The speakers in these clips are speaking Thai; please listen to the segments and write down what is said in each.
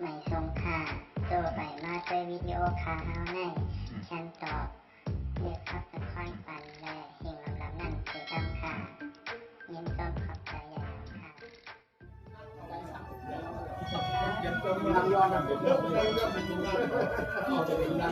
ไม่ทรงค่าตัวใบมาด้วยวิดีโอคาเฮาในฉันตอบเลือกขับตะค่อยปันและเฮงลำนั่นคือดำค่ะยินต้นขอบใจใหญ่ค่ะทำยอดแบบเริ่มเป็นจริงได้เอาจะเป็นได้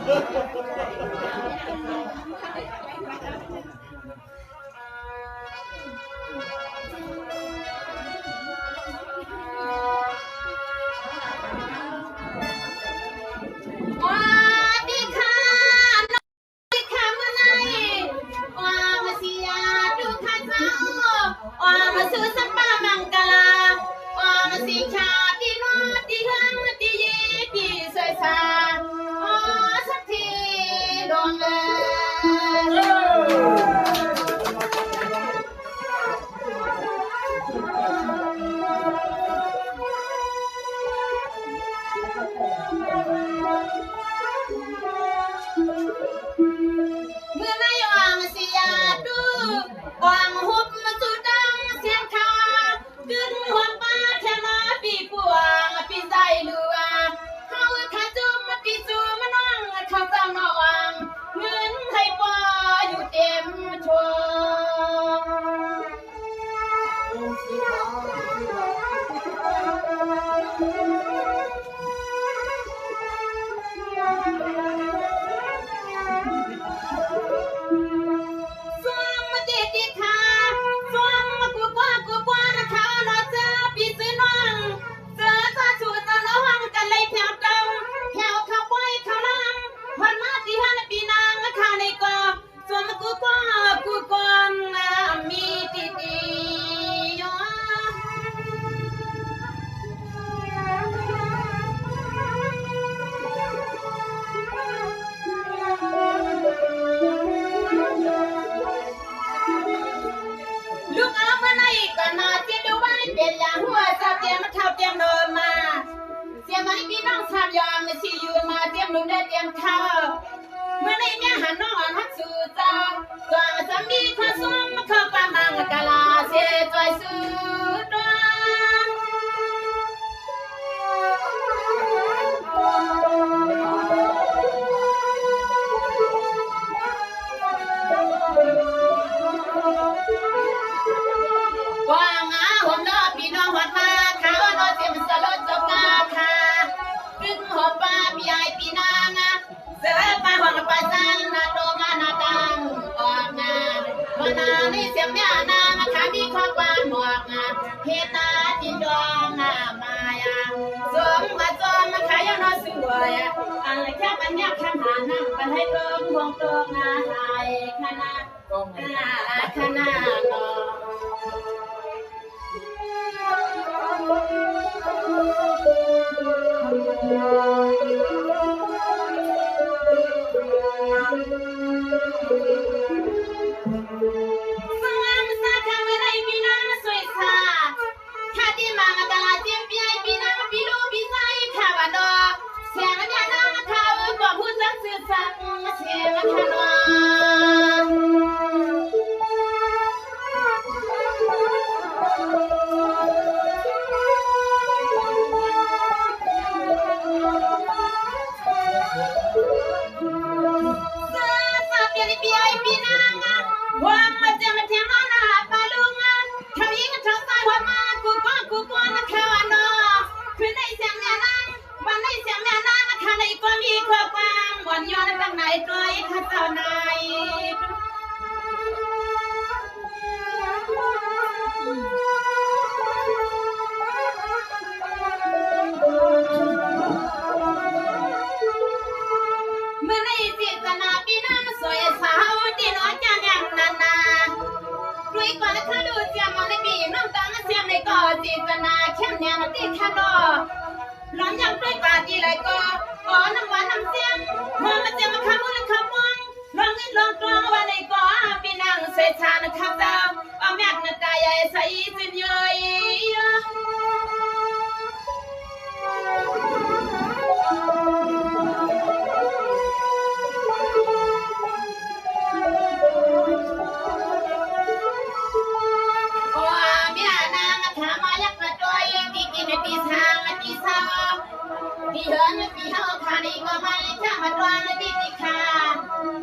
ปีเหินปีเฮาคาดีก็ไม่ช่างมาตอนดีดีค่ะ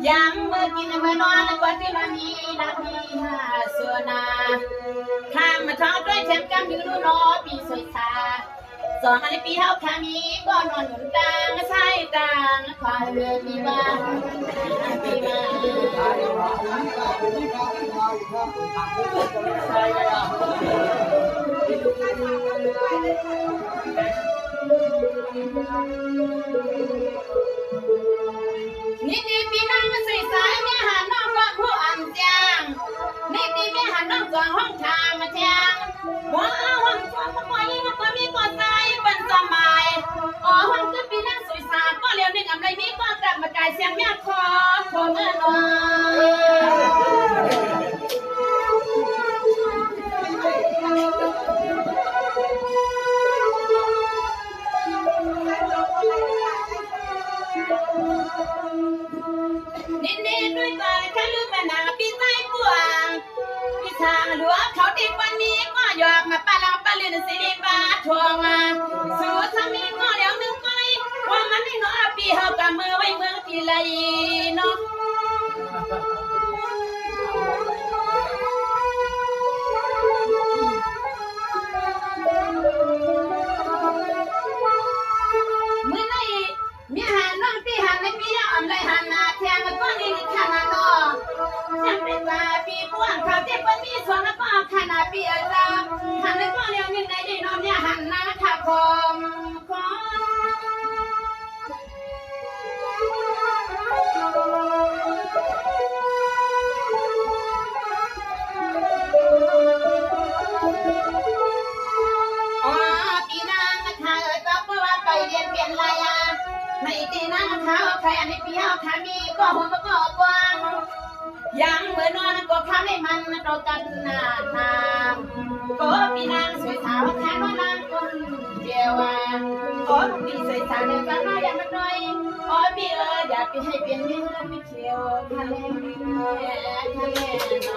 ยังเมื่อกินเมื่อนอนก็ที่ละมีละมีหาส่วนนาข้ามมาท้องด้วยแชมป์กำยืนนอปีสวยตาสองอันปีเฮาคามีก็นอนหนุนตังใส่ตังควายเรือปีบ้าปีบ้านี่ดีปีนั่งสวยสายแม่หันน้องก็ผู้อ่านจางนี่ดีแม่หันน้องจองห้องชามาแจงว้าวห้องชาก็ปล่อยมันก็มีก็ใจเป็นสมัยอ๋อห้องคือปีนั่งสวยสายก็เลี้ยวนึกอะไรมีก็กลับมาไกลเสียงแม่คอเมื่อน้นี่ด้วยตาแค่ลืมแม่นางปีใต้ปวงพี่ทางหลวงเขาติดวันนี้ก็หยอกมาปลาเราปลาเลือนสีบาทวงสู่สามีก็เดี๋ยวนึกไปว่ามันนี่เนาะปีเฮากับมือไว้เมืองที่ไรเนาะมือในมีหันน้องที่หันในปีอ่อนเลยหันนาแทงมันก็นี่ขนาดนอฉันเป็นว่าปีพวงเขาเจ็บวันมีสองแล้วก็ขนาดปีอาจารย์หันในก็เลี้ยวนึงในดีนอนเนี่ยหันนาขาคมปีนางนะคะก็เพราะว่าไปเรียนเปลี่ยนลายในปีนางเขาใครอันในปีเฮาขามีก็หัวก็กว้างยังเหมือนนอนก็ข้าให้มันเรากันหน้าทางก็ปีนางสวยสาวแค่ว่านางคนเดียวก็ปีสวยสาวเดียวกันมาอย่างมันน้อยอ๋อปีอยากไปให้เปลี่ยนเรื่องไม่เที่ยวทะเลทะเลน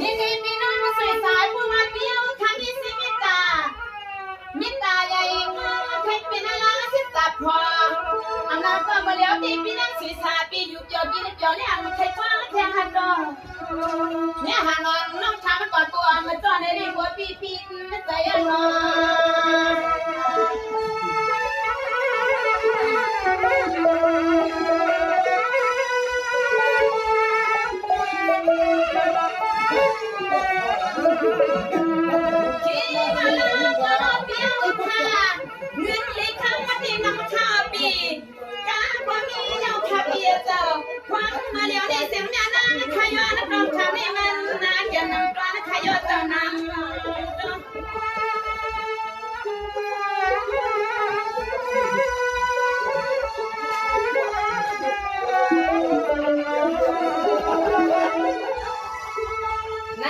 นี่ปีน้องสวยสายผู้มาเปี้ยวทำมิสิมิตาใหญ่ก็ใครเป็นอะไรสิจับพออันนั้นก็มาแล้วที่ปีน้องสวยสายปีอยู่เกี่ยวกินเกี่ยวเนี่ยมันใครคว้าแทงหันดองเนี่ยหันนอนน้องช้างมันก่อนตัวมันจอดในรีบัวปีใจยังนมาเลี้ยวในเสียงแม่นางขยอนักร้องทำให้มันนาเกี่ยวนำตราขยอเจ้านางน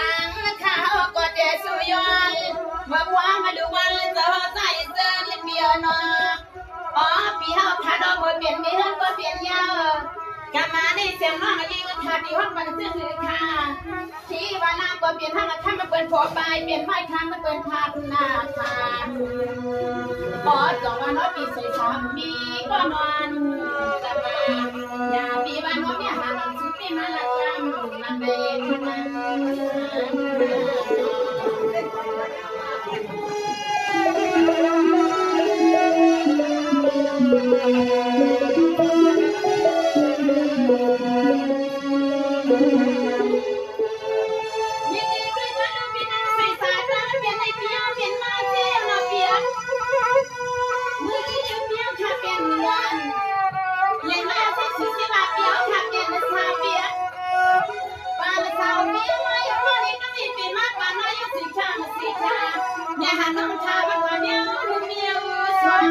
างข้าวก็เจสุยอนมาคว้ามาดูวันจะใส่เสื้อเปียโนอ๋อปีเฮาขาดอกเปลี่ยนมีเฮือนก็เปลี่ยนยาวกามาในเสียงน้องยิ่งทาดีฮอดมันเสื่อคือค่ะที่ว่าน้ำก็เปลี่ยนทางข้ามมาเปิดผัวไปเปลี่ยนไม้ข้ามมาเปิดพาทุนาค่ะอ๋อจองว่าน้อยปีสวยสามปีก็นอนกามาอย่าปีว่าน้อยเนี่ยหาหนังสือปีมาละจำมันเป็นน้องชาบ้านเมียวเมียวสวย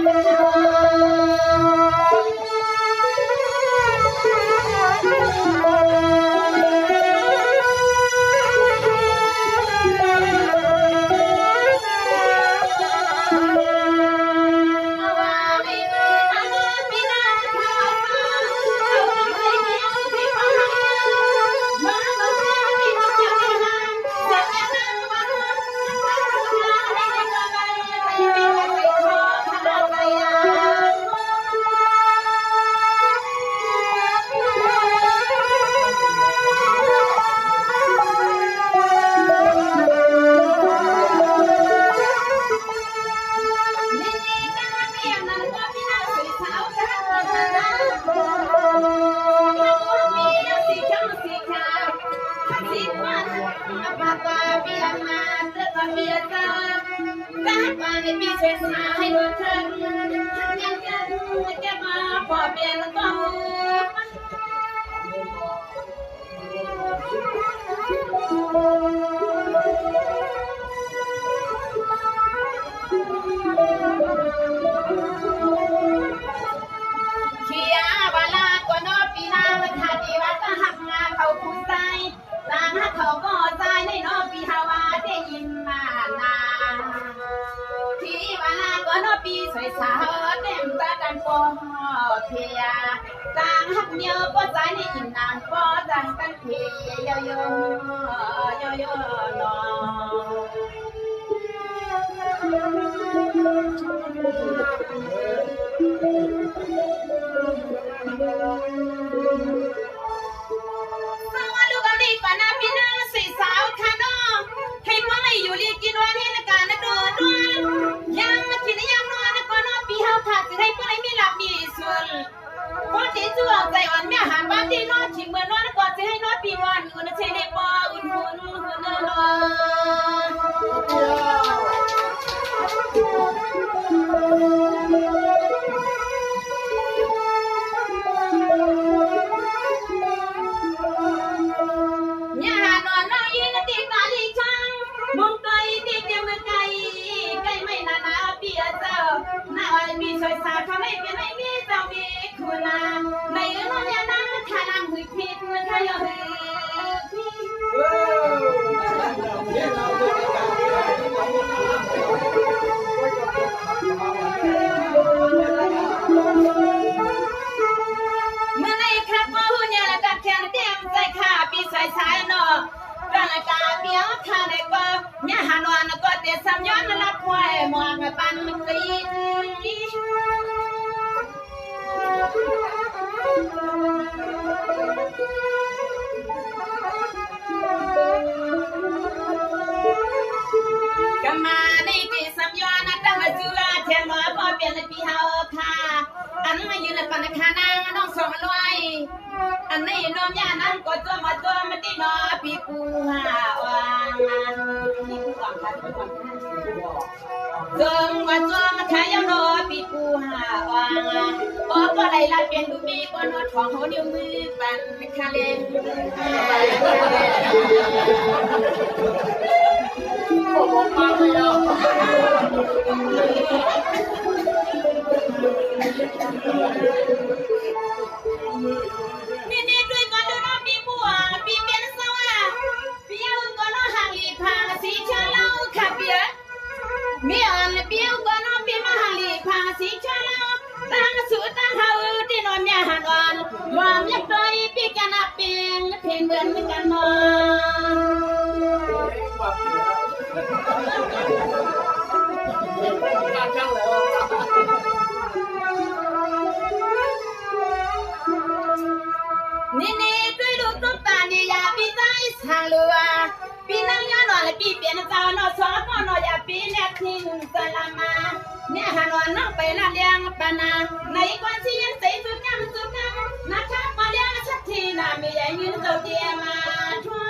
ช่วยสาให้ด้วยเถิดเพียงกันแกมาพอเปลี่ยนก็เขียบาลาก็นอปีนาถ้าดีว่าจะหักงาเขาผู้ใจต่างหักเขาก็ใจในนอปีฮาวาได้ยินมานาที่บาลาก็นอปีสวยสาวเต็มตากันปอเพียต่างหักเมียวก็ใจในอินนานก็จังกันเพียโยโยโยโยนอสวัสดีกันดีป่ะนะพี่น้องสีสาวค่ะน้องให้พวกไม่อยู่ลีกินวันให้ละกันนะดูด้วยยังมากินยังนอนนะก็นอนปีเฮาขาดจะให้พวกไม่มีหลับมีส่วนพวกที่จู่ใจอ่อนแม่หันบ้านที่นอนชิงเมื่อนอนก็จะให้นอนปีวันอุ่นเชยในปออุ่นหุ่นหุ่นนเนี่ยหานอนน้อยยินตีกาลีช่างมองไกลตีเตียมไกลใกล้ไม่นานเปียเจ้าหน้าอ้อยมีสวยสาวเขาไม่เปลี่ยนไม่มีเจ้ามีคุณาในนอนเนี่ยนะถ้านั่งหุยพิษมันถ้าอย่าหือเมื่อในครับว่าหุ่นยาตัดแขนเตรียมใจขาปีสายสายนอร่างกายเบี้ยวท่าในก็เนี่ยหานอนก็เตะซ้ำย้อนรับควายมองปันตีก็มาในที่ซ้ำย้อนตั้งจุฬาเทียนมาพอเปลี่ยนเลยปีเฮาค่ะอันมายืนปันคานางน้องสองลอยอันนี้น้องยานั่งก็ตัวมาตีนอปีกูหาวางนี่กูก่อนค่ะกูก่อนจงว่าตัวมาขายนอปีกูหาวางโอ้ก็ไรละเป็นดูมีก็นอท้องหัวนิ้วมือปันคาเลนบอกมาเลยอ่ะนี่ด้วยก่อนดูน้องปีบัวปีเปียนสวะปีเอาก่อนน้องห่างลีพาสีชาเล่าขับเบียมีอันปีเอาก่อนน้องปีมาห่างลีพาสีชาเล่าตั้งสูตั้งเฮาที่นอนยาหันวันวางยักษ์ดอยปีกันอาเปียงเพลงเหมือนกันนนี่ด้วยลูกตุ๊กตานี่ยาปีใจสางลัวปีนั่งย้อนนอนปีเปลี่ยนเจ้านอสอก็นอยาปีเน็ตทิ้งสลามาเนี่ยหันวันน้องไปละเลี้ยงปานาในกวนที่ยังใส่สุดกำนะคะมาเลี้ยงชัดทีน่ะมีใหญ่ยืนตัวเดียมาทั่ว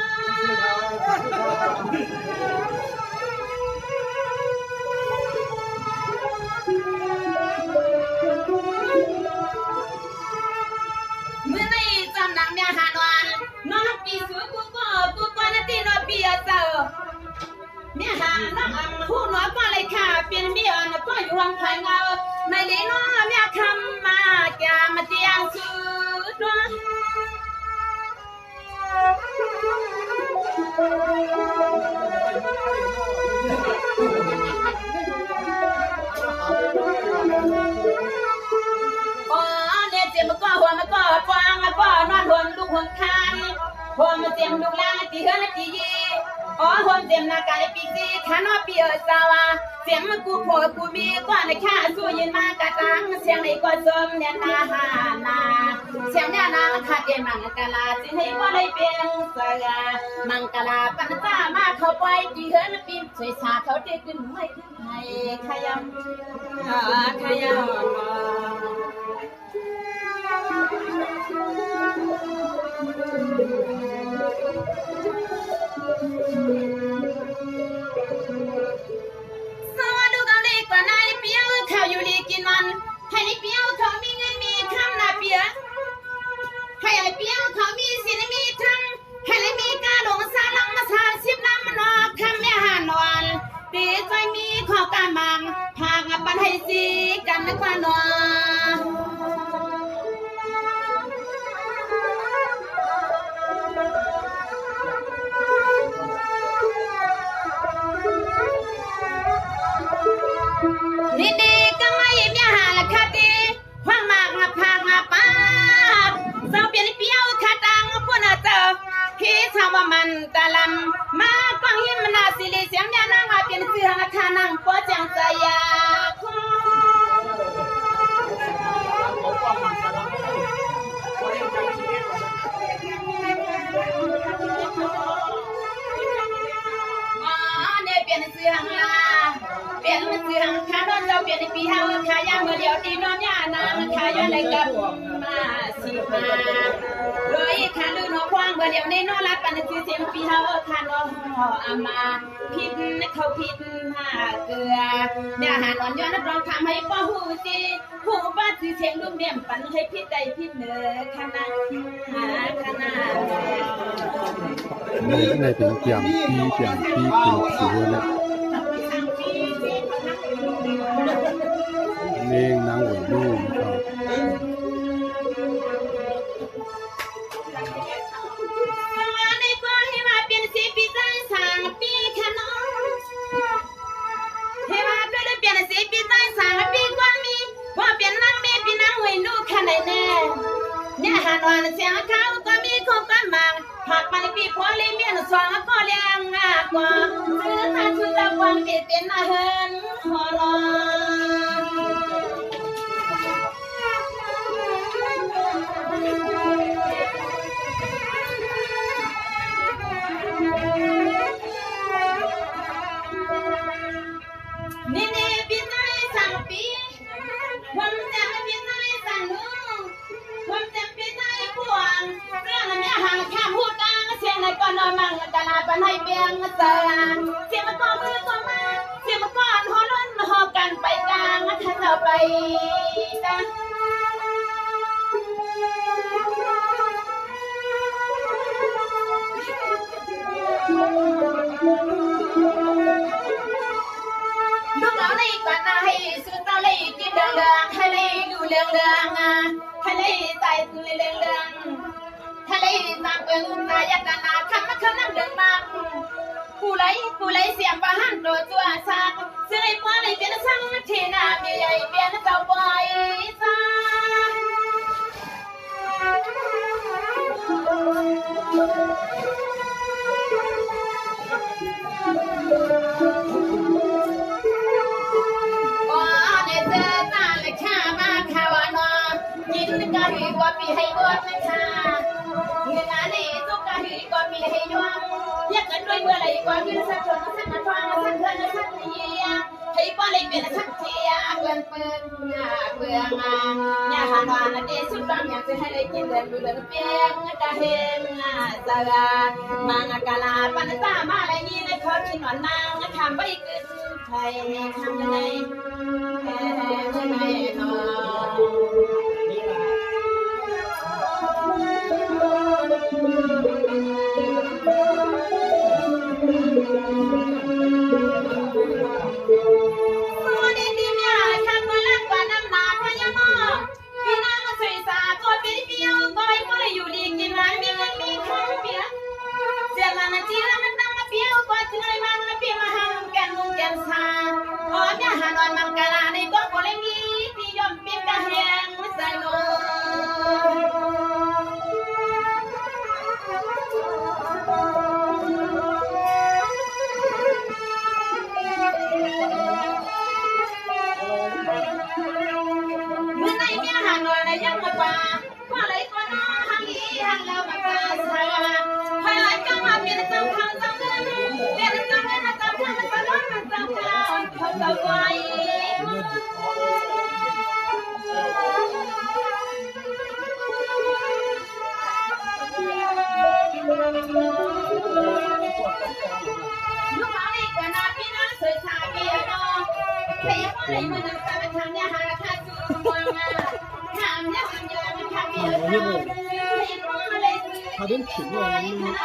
เมื่อในจำนำเนี่ยหานวันน้องปีสูกูก็นาทีน้อยปีเจ้าเนี่ยหาน้องอังหูน้อยก็เลยค่ะเปลี่ยนเบี้ยนก็อยู่วังไผ่เงาในนี้น้องเนี่ยคำมาแกมาเตียงสุดด้วยโอ้เนี่ยเจ็บมันก็หัวมันก็ฟางมันก็นอนหัวลูกหัวคันหัวมันเจ็บลูกล่างตีเฮือนตียีอ๋อหัวเจ็บหน้ากายปีกซีขานอปีสาวาเสียงมันกูโผล่กูมีกว่าในข้าสู้ยินมากระตังเสียงในก็สมเนี่ยนาหานาเสียงเนี่ยนาขาดเดมังกลาสิให้ก็เลยเป็นสกามังกลาปันตามาเข้าไปตีเฮือนปีสวยสาเขาได้ขึ้นไม่ขึ้นให้ขยำขยำสวัสดีกันดีกว่านา เลยกลับมาสิมาเลยคันดูน้องควางเบอร์เดียวในนอรับปันคือเสียงปีเฮาคันน้องอามาพิษเขาพิษหาเกลือเนี่ยหานอนย้อนรับรองทำให้ป้าหูจีหูป้าจีเสียงลูกเดี่ยมปันให้พิษใดพิษเหนือคณะคณะนี่ในเป็นเกี่ยมปีเกี่ยมปีเป็นสีนะเน่งนางหวยลูกครับในก็ให้มาเป็นสีปีใจสางปีขนมให้มาเปลี่ยนสีปีใจสางปีกว่ามีว่าเปลี่ยนนั่งมีปีนั่งหวยลูกขนาดแน่เนี่ยหานวันเสียงเขาก็มีคงกันบางหากมันปีพอเลยเมียนสองก็เลี้ยงกว่าซื้อถ้าซื้อตะวันเปลี่ยนเป็นอาหารหัวร้นี่ปีใจสั่งปีวันจะปีใจสั่งนู้วันจะปีใจพวงเรื่องนั้นเนี่ยห่างแค่พูดกันเสียงในก่อนนอนมั่งกะลาปันให้เบียงเสือเสียงมันก็มือก็มาเสียงมันก่อนหอล้นหอกันไปกลางถ้าเราไปกันลูกเราในก่อนให้สุดเราเลยกินเรื่องให้เลยดูเรื่องให้เลยใจตุยเรื่องให้เลยตามเป็นนายกันนาคำมาเขานั่งเดินมาผู้ไรเสียงประหันโดยตัวสักเสื่อยป้อนเลยเป็นสังเทนาเมียใหญ่เป็นเจ้าบอยสักะหีก็มีให้บวชนะคะเงินอันนี้ทุกกะหีก็มีให้ยวงอยากกันด้วยเมื่อไรก็มีสักคนสักฟังสักเพื่อนสักเทียให้ป้อนเลยเป็นสักเทียเพื่อนเปื้อนเบื่องอย่าหันวานเดสุดฟังอยากจะให้ได้กินเดินดูเดินเปียงกะเฮงสลามังกะลาปันตามาอะไรนี่เลยขอกินหวานนางทำไปกินใครทำยังไงแค่ไหนนอ他真挺乱的。